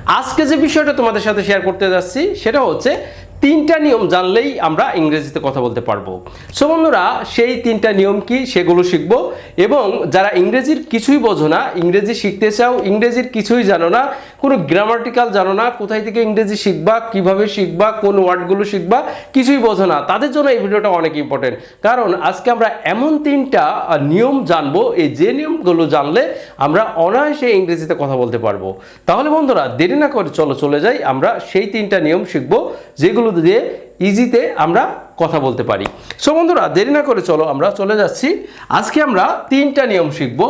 আজকে যে বিষয়টা তোমাদের সাথে শেয়ার করতে যাচ্ছি সেটা হচ্ছে তিনটা নিয়ম জানলেই আমরা ইংরেজিতে কথা বলতে পারবো। সো বন্ধুরা, সেই তিনটা নিয়ম কি সেগুলো শিখব। এবং যারা ইংরেজির কিছুই বোঝো না, ইংরেজি শিখতে চাও, ইংরেজির কিছুই জানো না, কোনো গ্রামাটিক্যাল জানো না, কোথায় থেকে ইংরেজি শিখবা, কিভাবে শিখবা, কোন ওয়ার্ডগুলো শিখবা, কিছুই বোঝো না, তাদের জন্য এই ভিডিওটা অনেক ইম্পর্টেন্ট। কারণ আজকে আমরা এমন তিনটা নিয়ম জানবো, এই যে নিয়মগুলো জানলে আমরা অনায়াসে ইংরেজিতে কথা বলতে পারবো। তাহলে বন্ধুরা, দেরি না করে চলো চলে যাই, আমরা সেই তিনটা নিয়ম শিখবো যেগুলো দিয়ে ইজিতে আমরা কথা বলতে পারি। সো বন্ধুরা, দেরি না করে চলো আমরা চলে যাচ্ছি। আজকে আমরা তিনটা নিয়ম শিখব।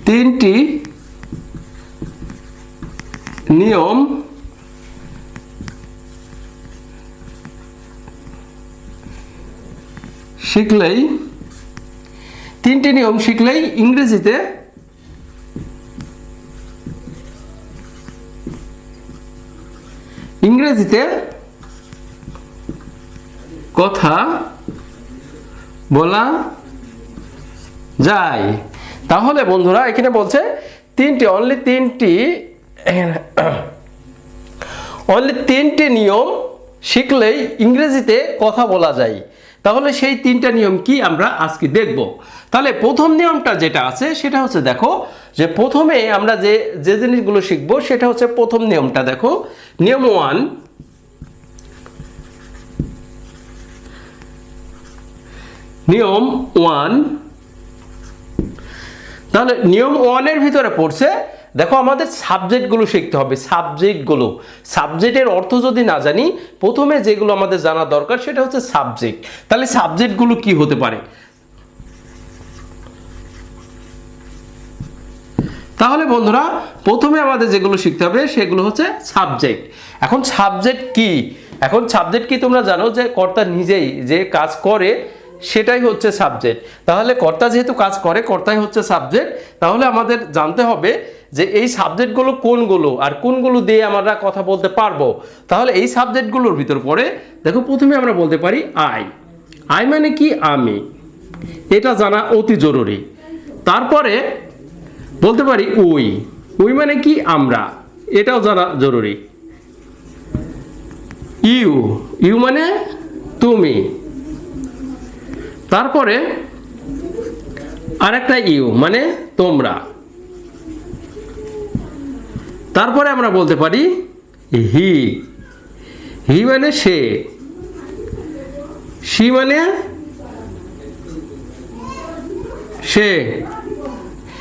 তিনটি নিয়ম শিখলেই ইংরেজিতে কথা বলা যায়। তাহলে বন্ধুরা, এখানে বলছে অনলি তিনটি নিয়ম শিখলেই ইংরেজিতে কথা বলা যায়। তাহলে সেই তিনটা নিয়ম কি আমরা আজকে দেখব। তাহলে প্রথম নিয়মটা যেটা আছে সেটা হচ্ছে, দেখো যে প্রথমে আমরা যে জিনিসগুলো শিখব সেটা হচ্ছে প্রথম নিয়মটা। দেখো, নিয়ম 1, তাহলে নিয়ম 1 এর ভিতরে পড়ছে, দেখো আমাদের সাবজেক্টগুলো শিখতে হবে। সাবজেক্টের অর্থ যদি না জানি, প্রথমে যেগুলো আমাদের জানা দরকার সেটা হচ্ছে সাবজেক্ট। তাহলে সাবজেক্টগুলো কি হতে পারে? তাহলে বন্ধুরা, প্রথমে আমাদের যেগুলো শিখতে হবে সেগুলো হচ্ছে সাবজেক্ট। এখন সাবজেক্ট কি তোমরা জানো যে কর্তা নিজেই যে কাজ করে সেটাই হচ্ছে সাবজেক্ট। তাহলে কর্তা যেহেতু কাজ করে, কর্তাই হচ্ছে সাবজেক্ট। তাহলে আমাদের জানতে হবে যে এই সাবজেক্টগুলো কোনগুলো আর কোনগুলো দিয়ে আমরা কথা বলতে পারবো। তাহলে এই সাবজেক্টগুলোর ভিতর পড়ে, দেখো প্রথমে আমরা বলতে পারি আই মানে কি? আমি। এটা জানা অতি জরুরি। তারপরে বলতে পারি উই মানে কি? আমরা। এটাও জানা জরুরি। ইউ মানে তুমি। তারপরে আরেকটা ইউ মানে তোমরা। তারপরে আমরা বলতে পারি হি মানে সে মানে সে।